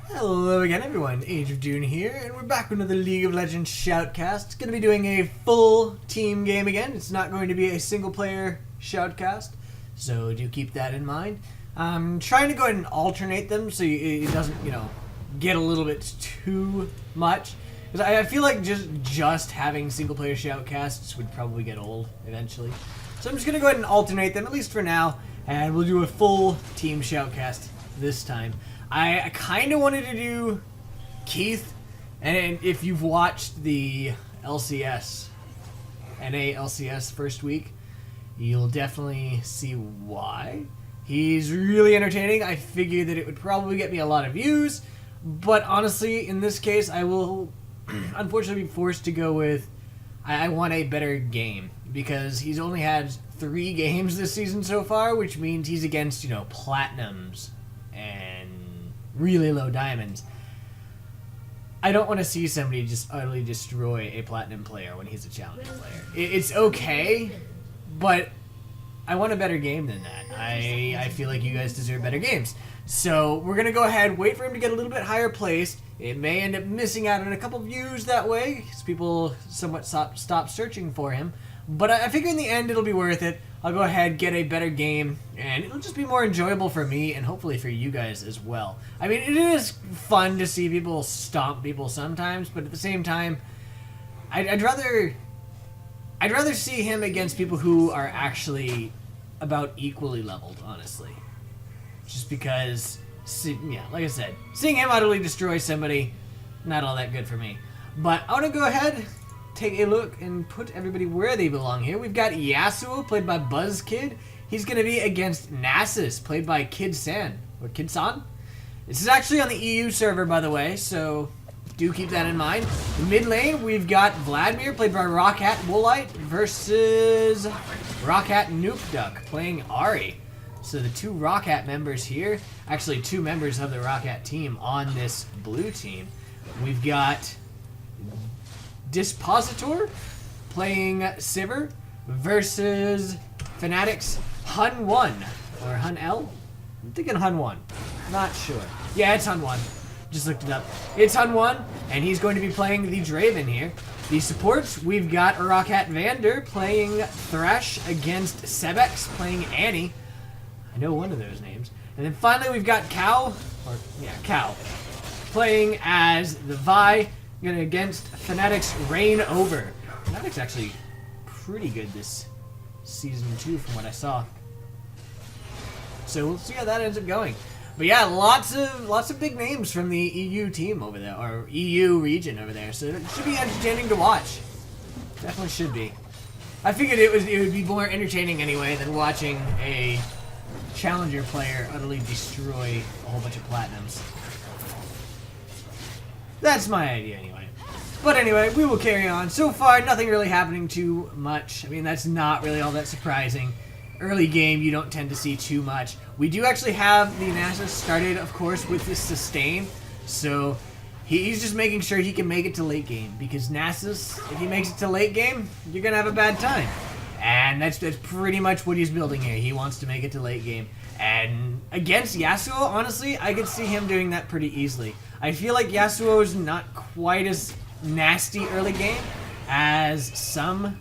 Hello again everyone, Age of Dune here, and we're back with another League of Legends Shoutcast. Going to be doing a full team game again. It's not going to be a single player Shoutcast, so do keep that in mind. I'm trying to go ahead and alternate them so it doesn't, get a little bit too much. Because I feel like just having single player Shoutcasts would probably get old eventually. So I'm just going to go ahead and alternate them, at least for now, and we'll do a full team Shoutcast this time. I kind of wanted to do Keith, and if you've watched the LCS, NA LCS first week, you'll definitely see why. He's really entertaining. I figured that it would probably get me a lot of views, but honestly, in this case, I will unfortunately be forced to go with I want a better game, because he's only had 3 games this season so far, which means he's against, platinums and really low diamonds. I don't want to see somebody just utterly destroy a platinum player when he's a challenger player. It's okay, but I want a better game than that. I feel like you guys deserve better games. So we're going to go ahead, wait for him to get a little bit higher placed. It may end up missing out on a couple views that way, because people somewhat stop searching for him. But I figure in the end it'll be worth it. I'll go ahead, get a better game, and it'll just be more enjoyable for me and hopefully for you guys as well. I mean, it is fun to see people stomp people sometimes, but at the same time, I'd rather see him against people who are actually about equally leveled, honestly. Just because, like I said, seeing him utterly destroy somebody, not all that good for me. But I want to go ahead, take a look, and put everybody where they belong here. We've got Yasuo, played by BuzzKid. He's going to be against Nasus, played by Kid-san. Or Kid-san? This is actually on the EU server, by the way, so do keep that in mind. In mid lane, we've got Vladimir, played by Rockhat Woolite, versus Rockhat Nukeduck, playing Ahri. So the 2 Rockhat members here, actually 2 members of the Rockhat team on this blue team. We've got Dispositor playing Sivir versus Fnatic's Hun1 or Hun-L? I'm thinking Hun1. Not sure. Yeah, it's Hun1. Just looked it up. It's Hun1, and he's going to be playing the Draven here. The supports, we've got Rockhat Vander playing Thresh against Sebex playing Annie. I know one of those names. And then finally we've got Cow playing as the Vi against Fnatic's Reign Over. Fnatic's actually pretty good this season too, from what I saw. So we'll see how that ends up going. But yeah, lots of big names from the EU team over there, or EU region over there. So it should be entertaining to watch. Definitely should be. I figured it would be more entertaining anyway than watching a challenger player utterly destroy a whole bunch of platinums. That's my idea anyway. But anyway, we will carry on. So far, nothing really happening too much. I mean, that's not really all that surprising. Early game, you don't tend to see too much. We do actually have the Nasus started, of course, with this sustain. So he's just making sure he can make it to late game. Because Nasus, if he makes it to late game, you're going to have a bad time. And that's pretty much what he's building here. He wants to make it to late game. And against Yasuo, honestly, I could see him doing that pretty easily. I feel like Yasuo is not quite as nasty early game as some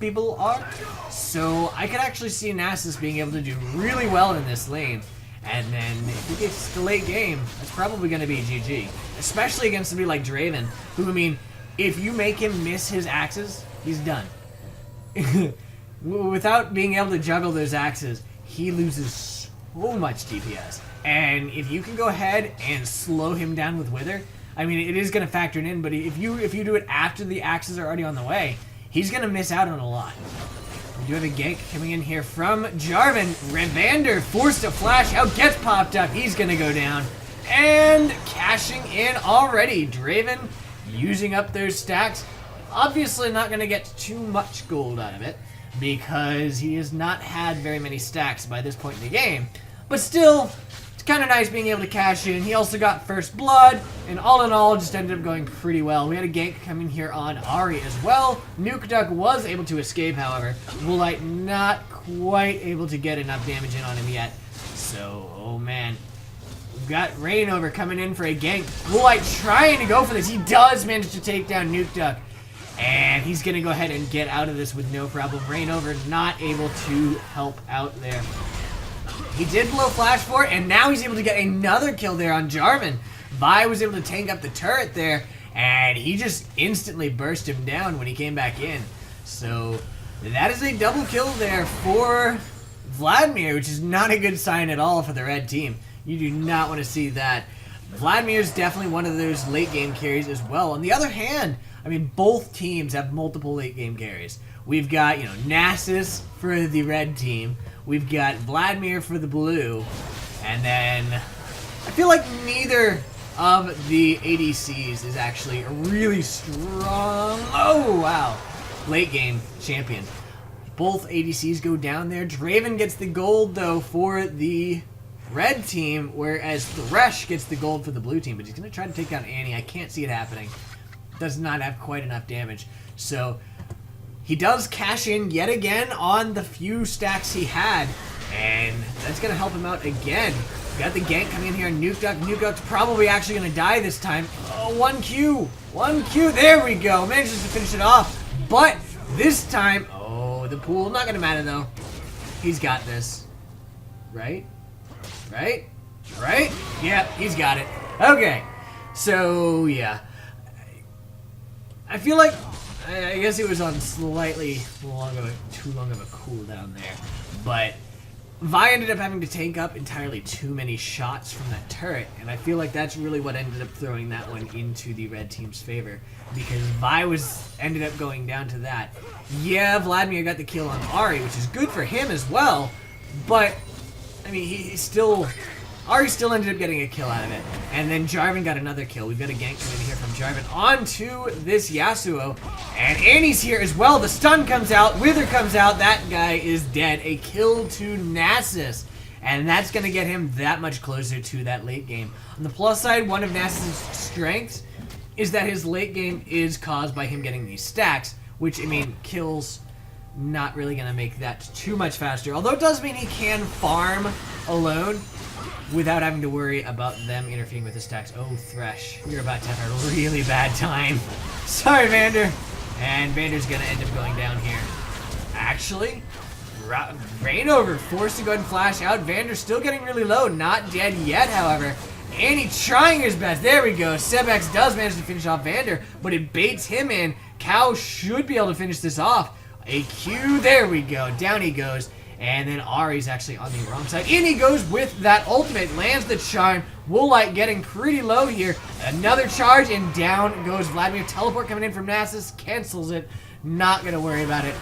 people are. So I could actually see Nasus being able to do really well in this lane. And then if he gets to late game, that's probably going to be GG. Especially against somebody like Draven, who, I mean, if you make him miss his axes, he's done. Without being able to juggle those axes, he loses so much DPS. And if you can go ahead and slow him down with Wither, I mean, it is going to factor it in, but if you do it after the axes are already on the way, he's going to miss out on a lot. We do have a gank coming in here from Jarvan. Revander forced to flash out, gets popped up. He's going to go down. And cashing in already. Draven using up those stacks. Obviously not going to get too much gold out of it, because he has not had very many stacks by this point in the game. But still, it's kind of nice being able to cash in. He also got first blood, and all in all, just ended up going pretty well. We had a gank coming here on Ahri as well. Nukeduck was able to escape, however. Woolite not quite able to get enough damage in on him yet. So, oh man. We've got Rainover coming in for a gank. Woolite trying to go for this. He does manage to take down Nuke Duck. And he's going to go ahead and get out of this with no problem. Rainover not able to help out there. He did blow Flash for it, and now he's able to get another kill there on Jarvan. Vi was able to tank up the turret there, and he just instantly burst him down when he came back in. So that is a double kill there for Vladimir, which is not a good sign at all for the red team. You do not want to see that. Vladimir is definitely one of those late game carries as well. On the other hand, I mean, both teams have multiple late game carries. We've got, Nasus for the red team. We've got Vladimir for the blue. And then I feel like neither of the ADCs is actually a really strong, oh wow, late game champion. Both ADCs go down there. Draven gets the gold though for the red team, whereas Thresh gets the gold for the blue team, but he's going to try to take down Annie. I can't see it happening. Does not have quite enough damage. So he does cash in yet again on the few stacks he had, and that's going to help him out again. Got the gank coming in here on Nuke Duck. Nuke Duck's probably actually going to die this time. Oh, 1Q. There we go. Manages to finish it off. But this time, oh, the pool. Not going to matter, though. He's got this. Right? Yeah, he's got it. Okay. So, yeah. I feel like, I guess it was on slightly too long of a cooldown there. But Vi ended up having to tank up entirely too many shots from that turret, and I feel like that's really what ended up throwing that one into the red team's favor, because Vi ended up going down to that. Yeah, Vladimir got the kill on Ahri, which is good for him as well, but I mean, Ahri still ended up getting a kill out of it. And then Jarvan got another kill. We've got a gank coming in here from Jarvan onto this Yasuo. And Annie's here as well. The stun comes out. Wither comes out. That guy is dead. A kill to Nasus. And that's going to get him that much closer to that late game. On the plus side, one of Nasus' strengths is that his late game is caused by him getting these stacks. Which, I mean, kills not really going to make that too much faster. Although it does mean he can farm alone without having to worry about them interfering with the stacks. Oh, Thresh, you're about to have a really bad time. Sorry, Vander. And Vander's going to end up going down here. Actually, Rainover forced to go ahead and flash out. Vander's still getting really low. Not dead yet, however. Annie trying his best. There we go. Sebex does manage to finish off Vander, but it baits him in. Cow should be able to finish this off. A Q. There we go. Down he goes. And then Ahri's actually on the wrong side. In he goes with that ultimate. Lands the charm. Woolite getting pretty low here. Another charge, and down goes Vladimir. Teleport coming in from Nasus. Cancels it. Not going to worry about it.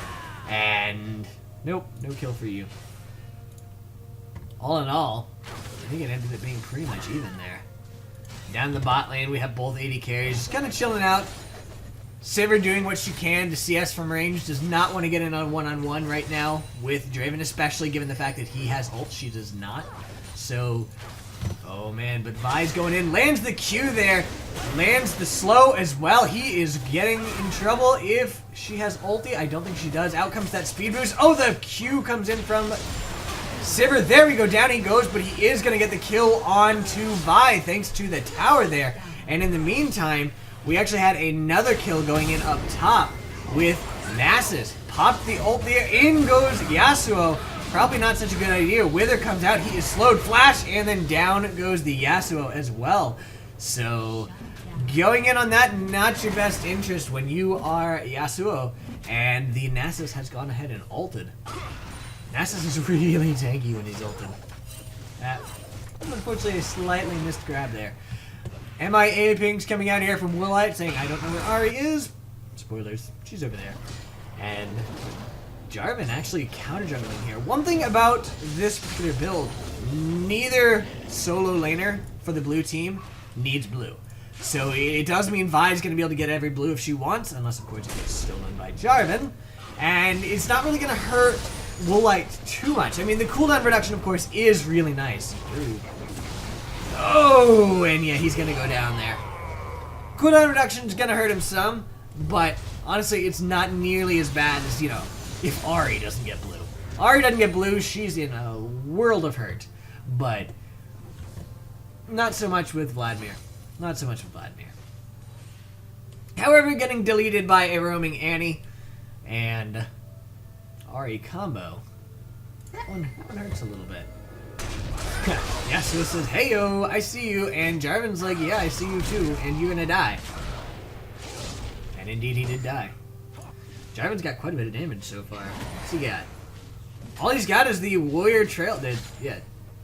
And nope, no kill for you. All in all, I think it ended up being pretty much even there. Down in the bot lane, we have both 80 carries. Just kind of chilling out. Sivir doing what she can to CS from range. Does not want to get in on one-on-one right now with Draven, especially given the fact that he has ult. She does not. So, oh man, but Vi's going in. Lands the Q there. Lands the slow as well. He is getting in trouble if she has ulti. I don't think she does. Out comes that speed boost. Oh, the Q comes in from Sivir. There we go. Down he goes, but he is going to get the kill onto Vi thanks to the tower there. And in the meantime, we actually had another kill going in up top with Nasus. Popped the ult there. In goes Yasuo. Probably not such a good idea. Wither comes out. He is slowed. Flash. And then down goes the Yasuo as well. So going in on that, not your best interest when you are Yasuo. And the Nasus has gone ahead and ulted. Nasus is really tanky when he's ulted. Unfortunately, a slightly missed grab there. MIA pings coming out here from Woolite saying, I don't know where Ahri is. Spoilers, she's over there. And Jarvan actually counter-juggling here. One thing about this particular build, neither solo laner for the blue team needs blue. So it does mean Vi's going to be able to get every blue if she wants, unless of course it gets stolen by Jarvan. And it's not really going to hurt Woolite too much. I mean, the cooldown reduction, of course, is really nice. Ooh. Oh, and yeah, he's going to go down there. Cooldown reduction is going to hurt him some, but honestly, it's not nearly as bad as, if Ahri doesn't get blue. Ahri doesn't get blue, she's in a world of hurt. But not so much with Vladimir. Not so much with Vladimir. However, getting deleted by a roaming Annie and Ari combo. That one hurts a little bit. Yasuo says, "Heyo, I see you," and Jarvan's like, "Yeah, I see you too, and you're gonna die." And indeed, he did die. Jarvan's got quite a bit of damage so far. What's he got? All he's got is the Warrior Trail.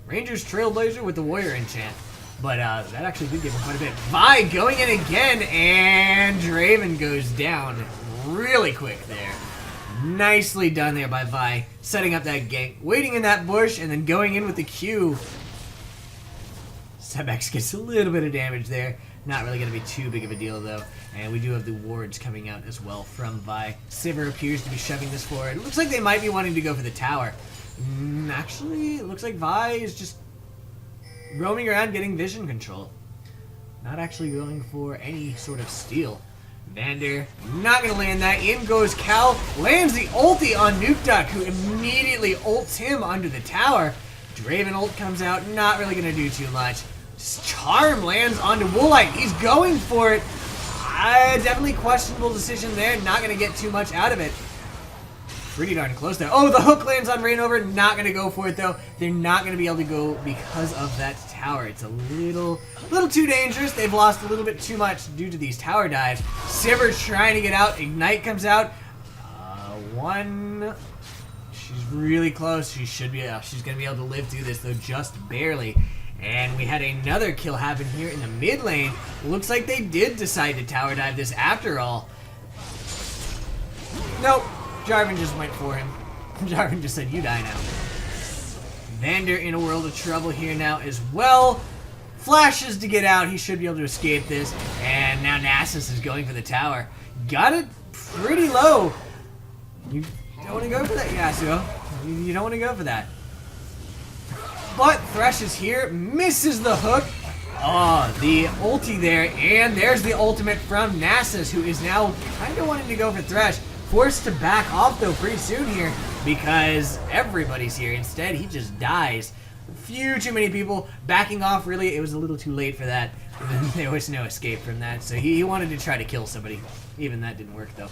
Ranger's Trailblazer with the Warrior enchant. But that actually did give him quite a bit. Vi going in again, and Draven goes down really quick there. Nicely done there by Vi, setting up that gank, waiting in that bush, and then going in with the Q. Sebex gets a little bit of damage there. Not really going to be too big of a deal, though. And we do have the wards coming out as well from Vi. Sivir appears to be shoving this forward. It looks like they might be wanting to go for the tower. Actually, it looks like Vi is just roaming around getting vision control. Not actually going for any sort of steal. Vander, not going to land that. In goes Cal. Lands the ulti on Nukeduck, who immediately ults him under the tower. Draven ult comes out. Not really going to do too much. Charm lands onto Woolite. He's going for it. Definitely questionable decision there. Not going to get too much out of it. Pretty darn close there. Oh, the hook lands on Rainover. Not going to go for it, though. They're not going to be able to go because of that tower. It's a little too dangerous. They've lost a little bit too much due to these tower dives. Sivir trying to get out. Ignite comes out. She's really close. She should be. She's going to be able to live through this, though, just barely. And we had another kill happen here in the mid lane. Looks like they did decide to tower dive this after all. Nope. Jarvan just went for him. Jarvan just said, "You die now." Vander in a world of trouble here now as well. Flashes to get out. He should be able to escape this. And now Nasus is going for the tower. Got it pretty low. You don't want to go for that, Yasuo. You don't want to go for that. But Thresh is here. Misses the hook. Oh, the ulti there. And there's the ultimate from Nasus, who is now kind of wanting to go for Thresh. Forced to back off, though, pretty soon here because everybody's here. Instead, he just dies. Few too many people backing off. Really, it was a little too late for that. There was no escape from that, so he wanted to try to kill somebody. Even that didn't work, though.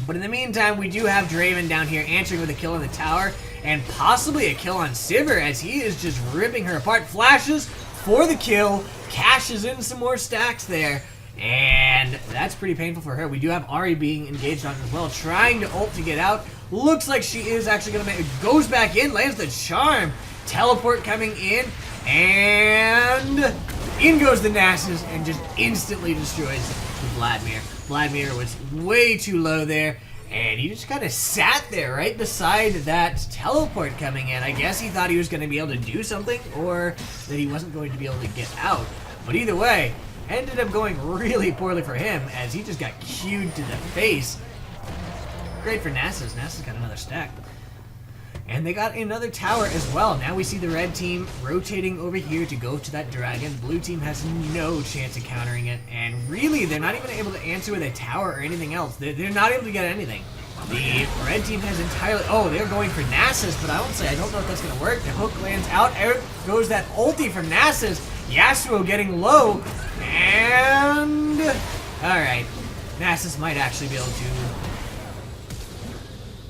But in the meantime, we do have Draven down here answering with a kill on the tower and possibly a kill on Sivir as he is just ripping her apart. Flashes for the kill, cashes in some more stacks there. And that's pretty painful for her. We do have Ari being engaged on as well, trying to ult to get out. Looks like she is actually going to make it. Goes back in, lands the charm. Teleport coming in, and in goes the Nasus and just instantly destroys Vladimir. Vladimir was way too low there, and he just kind of sat there right beside that teleport coming in. I guess he thought he was going to be able to do something, or that he wasn't going to be able to get out. But either way, ended up going really poorly for him as he just got queued to the face. Great for Nasus. Nasus got another stack. And they got another tower as well. Now we see the red team rotating over here to go to that dragon. Blue team has no chance of countering it. And really, they're not even able to answer with a tower or anything else. They're not able to get anything. The red team has entirely... Oh, they're going for Nasus, but I don't know if that's going to work. The hook lands out. Out goes that ulti from Nasus. Yasuo getting low. And... Alright. Nasus might actually be able to...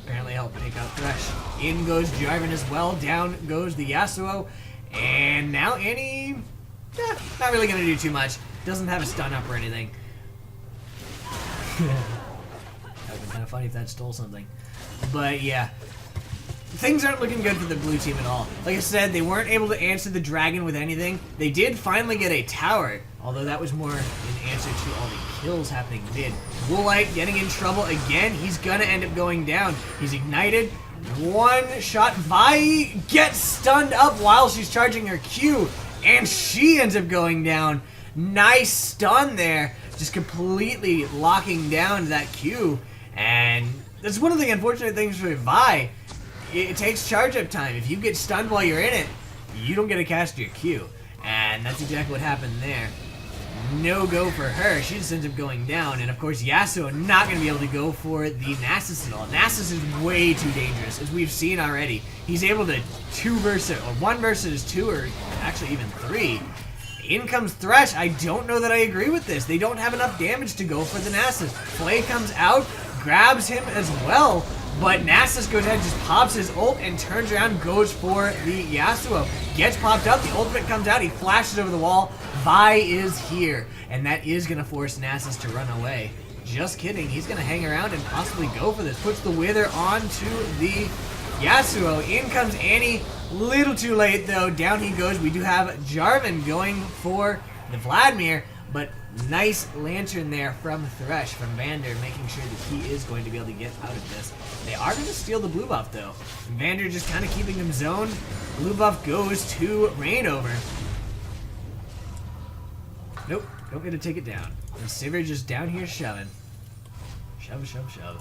apparently help take out Thresh. In goes Jarvan as well. Down goes the Yasuo. And now Annie... not really going to do too much. Doesn't have a stun up or anything. That would be kind of funny if that stole something. But yeah. Things aren't looking good for the blue team at all. Like I said, they weren't able to answer the dragon with anything. They did finally get a tower, although that was more in answer to all the kills happening mid. Woolite getting in trouble again. He's gonna end up going down. He's ignited. One shot. Vi gets stunned up while she's charging her Q, and she ends up going down. Nice stun there. Just completely locking down that Q. And that's one of the unfortunate things for Vi. It takes charge up time. If you get stunned while you're in it, you don't get to cast your Q. And that's exactly what happened there. no-go for her. She just ends up going down. And of course, Yasuo not going to be able to go for the Nasus at all. Nasus is way too dangerous, as we've seen already. He's able to 1 versus 2, or actually even 3. In comes Thresh. I don't know that I agree with this. They don't have enough damage to go for the Nasus. Flay comes out, grabs him as well, but Nasus goes ahead, just pops his ult, and turns around, goes for the Yasuo. Gets popped up, the ultimate comes out, he flashes over the wall. Vi is here, and that is going to force Nasus to run away. Just kidding, he's going to hang around and possibly go for this. Puts the Wither onto the Yasuo. In comes Annie. Little too late, though. Down he goes. We do have Jarvan going for the Vladimir, but nice lantern there from Thresh, from Vander, making sure that he is going to be able to get out of this. They are going to steal the blue buff, though. Vander just kind of keeping him zoned. Blue buff goes to Reignover. Nope, don't get to take it down. And Sivir just down here shoving. Shove, shove, shove.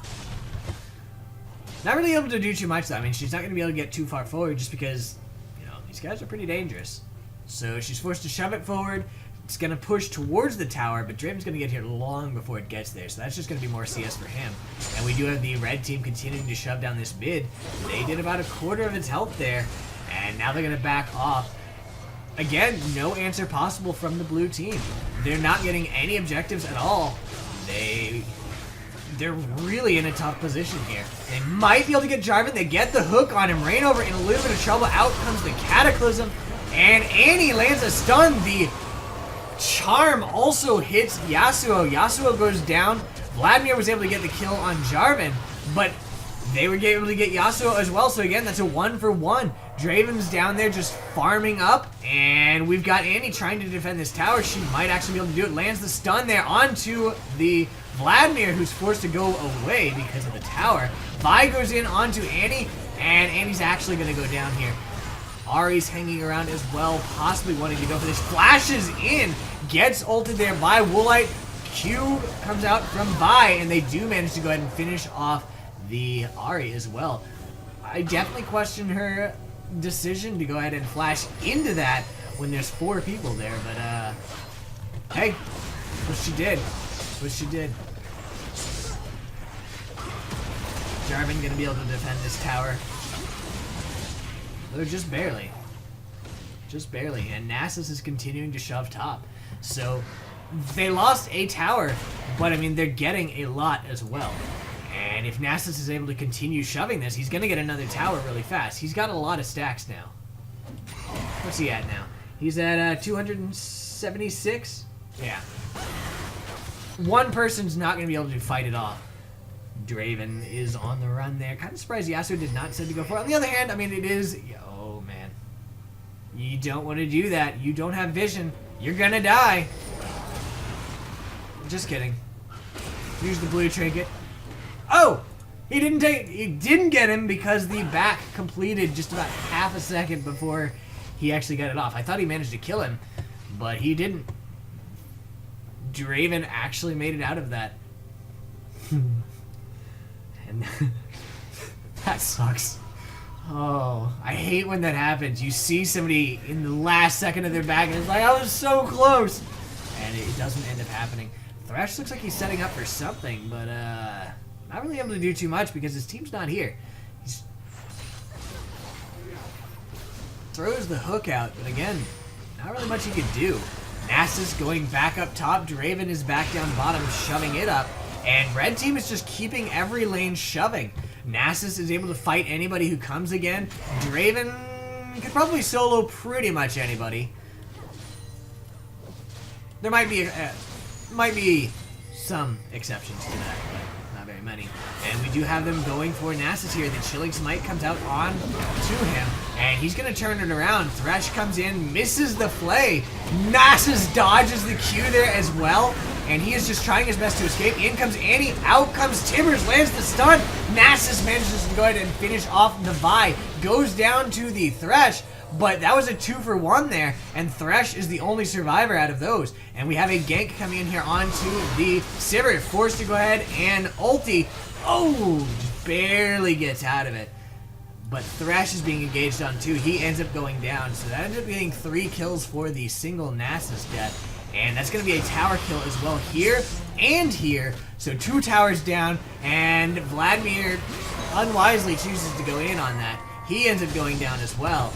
Not really able to do too much, though. I mean, she's not going to be able to get too far forward just because, you know, these guys are pretty dangerous. So she's forced to shove it forward. It's going to push towards the tower, but Draven's going to get here long before it gets there, so that's just going to be more CS for him. And we do have the red team continuing to shove down this mid. They did about a quarter of its health there, and now they're going to back off. Again, no answer possible from the blue team. They're not getting any objectives at all. They're really in a tough position here. They might be able to get Jarvan. They get the hook on him. Reignover in a little bit of trouble. Out comes the Cataclysm. And Annie lands a stun. The Charm also hits Yasuo. Yasuo goes down. Vladimir was able to get the kill on Jarvan, but they were able to get Yasuo as well. So again, that's a 1-for-1. Draven's down there just farming up, and we've got Annie trying to defend this tower. She might actually be able to do it. Lands the stun there onto the Vladimir, who's forced to go away because of the tower. Vi goes in onto Annie, and Annie's actually going to go down here. Ahri's hanging around as well, possibly wanting to go for this. Flashes in, gets ulted there by Woolite. Q comes out from Vi, and they do manage to go ahead and finish off the Ahri as well. I definitely question her decision to go ahead and flash into that when there's 4 people there, but hey, what she did. Jarvan gonna be able to defend this tower. They're just barely. And Nasus is continuing to shove top. So they lost a tower, but I mean, they're getting a lot as well. And if Nasus is able to continue shoving this, he's going to get another tower really fast. He's got a lot of stacks now. What's he at now? He's at 276? Yeah. One person's not going to be able to fight it off. Draven is on the run there. Kind of surprised Yasuo did not decide to go for it. On the other hand, I mean, it is... Oh, man. You don't want to do that. You don't have vision. You're going to die. Just kidding. Use the blue trinket. Oh! He didn't get him because the back completed just about half a second before he actually got it off. I thought he managed to kill him, but he didn't. Draven actually made it out of that. And that sucks. Oh, I hate when that happens. You see somebody in the last second of their back and it's like, I was so close! And it doesn't end up happening. Thresh looks like he's setting up for something, but not really able to do too much because his team's not here. He throws the hook out, but again, not really much he could do. Nasus going back up top. Draven is back down bottom, shoving it up. And red team is just keeping every lane shoving. Nasus is able to fight anybody who comes again. Draven could probably solo pretty much anybody. There might be some exceptions to that, but not very many. And we do have them going for Nasus here. The Chilling Smite comes out on to him, and he's going to turn it around. Thresh comes in, misses the Flay. Nasus dodges the Q there as well, and he is just trying his best to escape. In comes Annie, out comes Tibbers, lands the stun. Nasus manages to go ahead and finish off the Vi. Goes down to the Thresh, but that was a 2-for-1 there, and Thresh is the only survivor out of those. And we have a gank coming in here onto the Sivir, forced to go ahead and ulti. Oh, just barely gets out of it. But Thresh is being engaged on too. He ends up going down. So that ends up getting 3 kills for the single Nasus death. And that's going to be a tower kill as well here and here. So 2 towers down. And Vladimir unwisely chooses to go in on that. He ends up going down as well.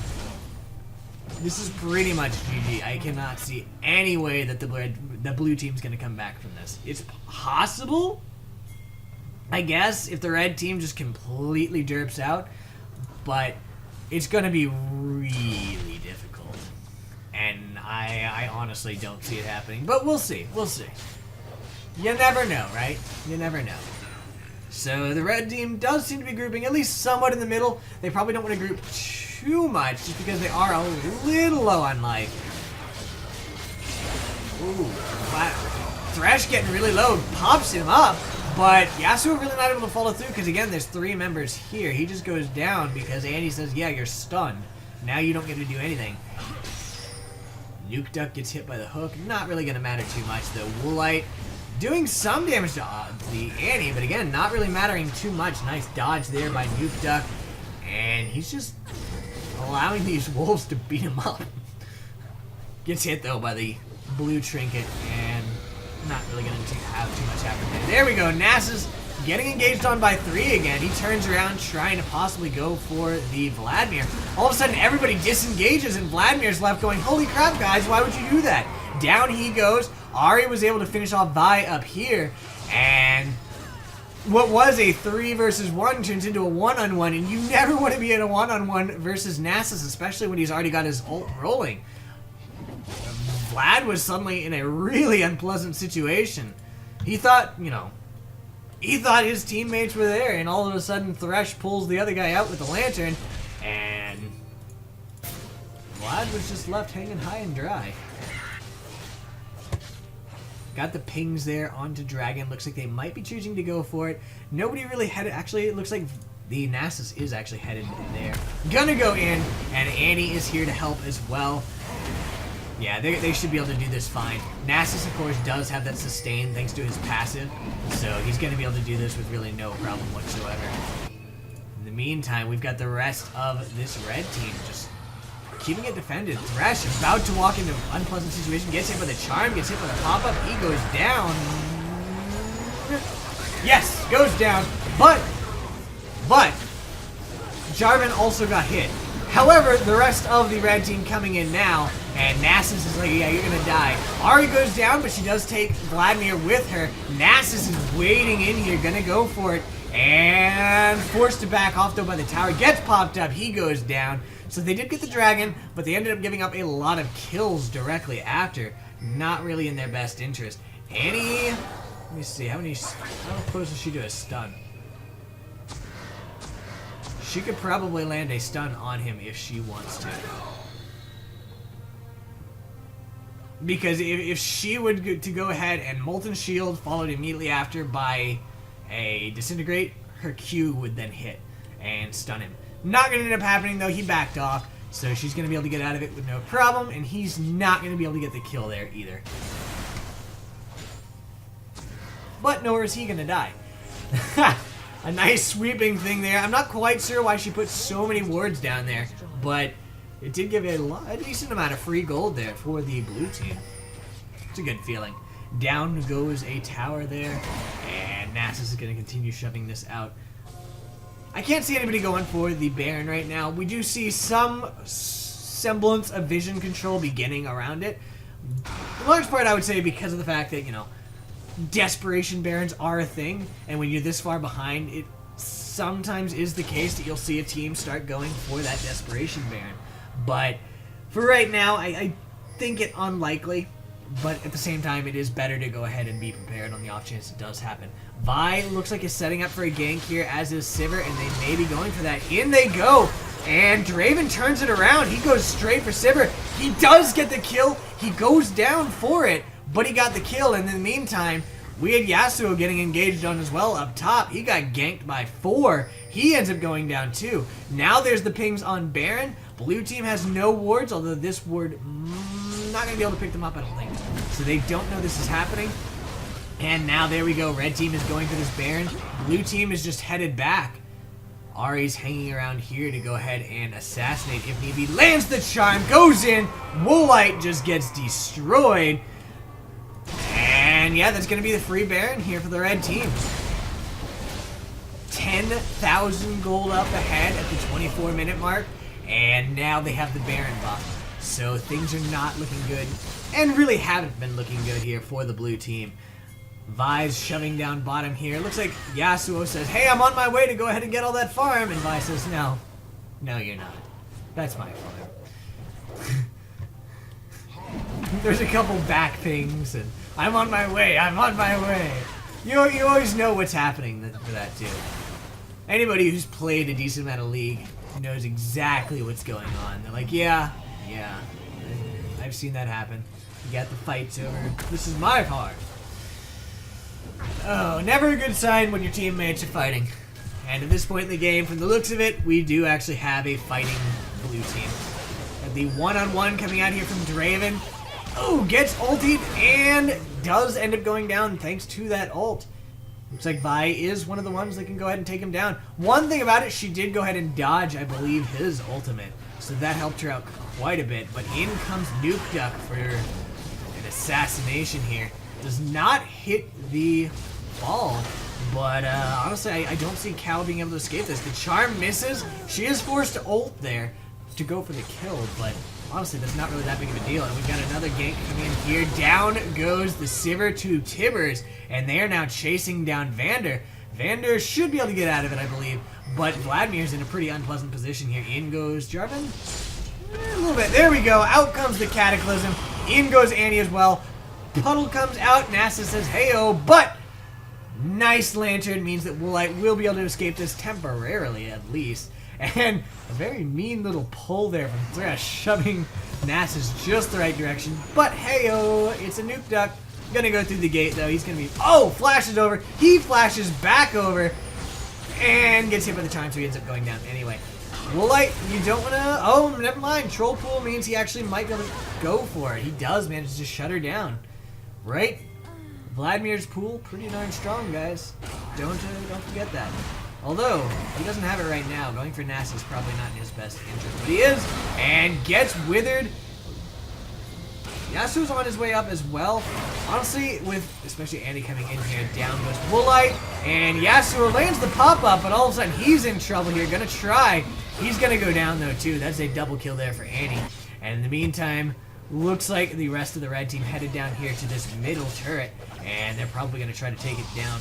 This is pretty much GG. I cannot see any way that the blue team's going to come back from this. It's possible, I guess, if the red team just completely derps out. But it's going to be really difficult. And I honestly don't see it happening. But we'll see. We'll see. You never know, right? You never know. So the red team does seem to be grouping at least somewhat in the middle. They probably don't want to group too much just because they are a little low on life. Ooh, Thresh getting really low. Pops him up. But Yasuo really not able to follow through because, again, there's 3 members here. He just goes down because Andy says, yeah, you're stunned. Now you don't get to do anything. Nuke Duck gets hit by the hook. Not really going to matter too much, though. Woolite doing some damage to the Annie, but, again, not really mattering too much. Nice dodge there by Nuke Duck. And he's just allowing these wolves to beat him up. Gets hit, though, by the blue trinket, and not really going to have too much happen there. There we go. Nasus getting engaged on by 3 again. He turns around trying to possibly go for the Vladimir. All of a sudden, everybody disengages, and Vladimir's left going, holy crap, guys, why would you do that? Down he goes. Ari was able to finish off Vi up here, and what was a 3 versus 1 turns into a 1-on-1, and you never want to be in a 1-on-1 versus Nasus, especially when he's already got his ult rolling. Vlad was suddenly in a really unpleasant situation. He thought, he thought his teammates were there, and all of a sudden Thresh pulls the other guy out with the lantern, and Vlad was just left hanging high and dry. Got the pings there onto Dragon. Looks like they might be choosing to go for it. Nobody really headed. Actually, it looks like the Nasus is actually headed in there. Gonna go in, and Annie is here to help as well. Yeah, they should be able to do this fine. Nasus, of course, does have that sustain thanks to his passive, so he's going to be able to do this with really no problem whatsoever. In the meantime, we've got the rest of this red team just keeping it defended. Thresh about to walk into an unpleasant situation, gets hit by the charm, gets hit by the pop-up, he goes down. Yes, goes down, but Jarvan also got hit. However, the rest of the red team coming in now, and Nasus is like, yeah, you're gonna die. Ari goes down, but she does take Vladimir with her. Nasus is waiting in here, gonna go for it, and forced to back off though by the tower. Gets popped up, he goes down. So they did get the dragon, but they ended up giving up a lot of kills directly after. Not really in their best interest. Annie, let me see, how close is she to a stun? She could probably land a stun on him if she wants to. Because if she would to go ahead and Molten Shield followed immediately after by a Disintegrate, her Q would then hit and stun him. Not going to end up happening though, he backed off. So she's going to be able to get out of it with no problem, and he's not going to be able to get the kill there either. But nor is he going to die. A nice sweeping thing there. I'm not quite sure why she put so many wards down there, but it did give a decent amount of free gold there for the blue team. It's a good feeling. Down goes a tower there, and Nasus is going to continue shoving this out. I can't see anybody going for the Baron right now. We do see some semblance of vision control beginning around it. In large part, I would say because of the fact that, desperation Barons are a thing, and when you're this far behind, it sometimes is the case that you'll see a team start going for that desperation Baron. But for right now, I think it unlikely, but at the same time, it is better to go ahead and be prepared on the off chance it does happen. Vi looks like is setting up for a gank here, as is Sivir, and they may be going for that. In they go, and Draven turns it around. He goes straight for Sivir. He does get the kill. He goes down for it, but he got the kill, and in the meantime, we had Yasuo getting engaged on as well up top. He got ganked by 4. He ends up going down too. Now there's the pings on Baron. Blue team has no wards, although this ward, not going to be able to pick them up, I don't think. So they don't know this is happening. And now there we go. Red team is going for this Baron. Blue team is just headed back. Ari's hanging around here to go ahead and assassinate if need be. Lands the charm, goes in. Woolite just gets destroyed. And yeah, that's going to be the free Baron here for the red team. 10,000 gold up ahead at the 24-minute mark. And now they have the Baron buff. So things are not looking good. And really haven't been looking good here for the blue team. Vi's shoving down bottom here. Looks like Yasuo says, hey, I'm on my way to go ahead and get all that farm. And Vi says, no. No, you're not. That's my farm. There's a couple back pings, and I'm on my way, I'm on my way. You always know what's happening for that, too. Anybody who's played a decent amount of League knows exactly what's going on. They're like, yeah, I've seen that happen. You got the fights over. This is my farm. Oh, never a good sign when your teammates are fighting. And at this point in the game, from the looks of it, we do actually have a fighting blue team. And the one-on-one coming out here from Draven. Oh, gets ulted and does end up going down thanks to that ult. Looks like Vi is one of the ones that can go ahead and take him down. One thing about it, she did go ahead and dodge, I believe, his ultimate. So that helped her out quite a bit. But in comes Nuke Duck for an assassination here. Does not hit the ball. But honestly, I don't see Cal being able to escape this. The charm misses. She is forced to ult there to go for the kill. But honestly, that's not really that big of a deal. And we've got another gank coming in here. Down goes the Sivir to Tibbers. And they are now chasing down Vander. Vander should be able to get out of it, I believe. But Vladimir's in a pretty unpleasant position here. In goes Jarvan. A little bit. There we go. Out comes the Cataclysm. In goes Annie as well. Puddle comes out. Nasus says, hey-oh. But nice Lantern means that Woolite will be able to escape this temporarily, at least. And a very mean little pull there from Thresh, shoving Nasus just the right direction. But hey-oh, it's a Nuke Duck. Gonna go through the gate, though. He's gonna be... Oh, flashes over. He flashes back over and gets hit by the time, so he ends up going down anyway. Woolite, you don't want to... Oh, never mind. Troll Pool means he actually might be able to go for it. He does manage to just shut her down. Right? Vladimir's pool, pretty darn strong, guys. Don't forget that. Although, he doesn't have it right now. Going for Nasus is probably not in his best interest. But he is, and gets withered. Yasuo's on his way up as well. Honestly, with especially Annie coming in here, down goes Woolite, and Yasuo lands the pop-up, but all of a sudden he's in trouble here. Gonna try. He's gonna go down, though, too. That's a double kill there for Annie. And in the meantime, looks like the rest of the red team headed down here to this middle turret, and they're probably gonna try to take it down.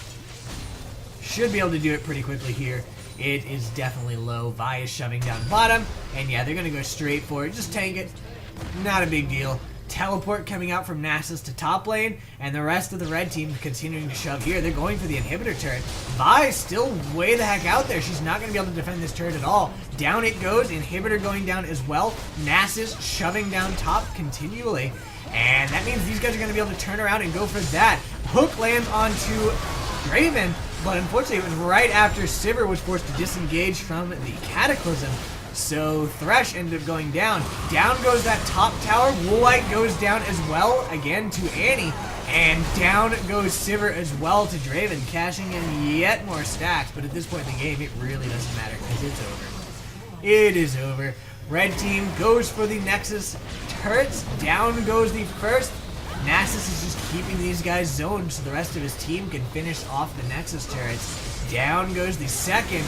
Should be able to do it pretty quickly here. It is definitely low. Vi is shoving down bottom, and yeah, they're gonna go straight for it. Just tank it. Not a big deal. Teleport coming out from Nasus to top lane, and the rest of the red team continuing to shove here. They're going for the inhibitor turret. Vi still way the heck out there. She's not going to be able to defend this turret at all. Down it goes. Inhibitor going down as well. Nasus shoving down top continually. And that means these guys are going to be able to turn around and go for that. Hook lands onto Draven, but unfortunately it was right after Sivir was forced to disengage from the Cataclysm. So Thresh ended up going down. Down goes that top tower. Woolite goes down as well, again to Annie. And down goes Sivir as well to Draven, cashing in yet more stacks. But at this point in the game, it really doesn't matter because it's over. It is over. Red team goes for the Nexus turrets. Down goes the first. Nasus is just keeping these guys zoned so the rest of his team can finish off the Nexus turrets. Down goes the second.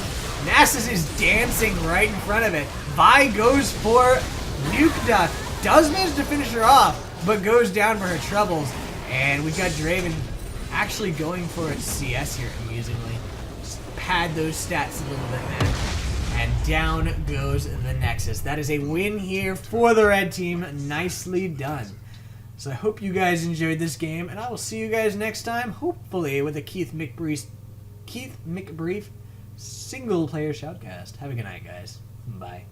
Nasus is dancing right in front of it. Vi goes for Nuke Duck. Does manage to finish her off, but goes down for her troubles. And we've got Draven actually going for its CS here, amusingly. Just pad those stats a little bit, man. And down goes the Nexus. That is a win here for the red team. Nicely done. So I hope you guys enjoyed this game, and I will see you guys next time, hopefully with a Keith McBrief single-player shoutcast. Have a good night, guys. Bye.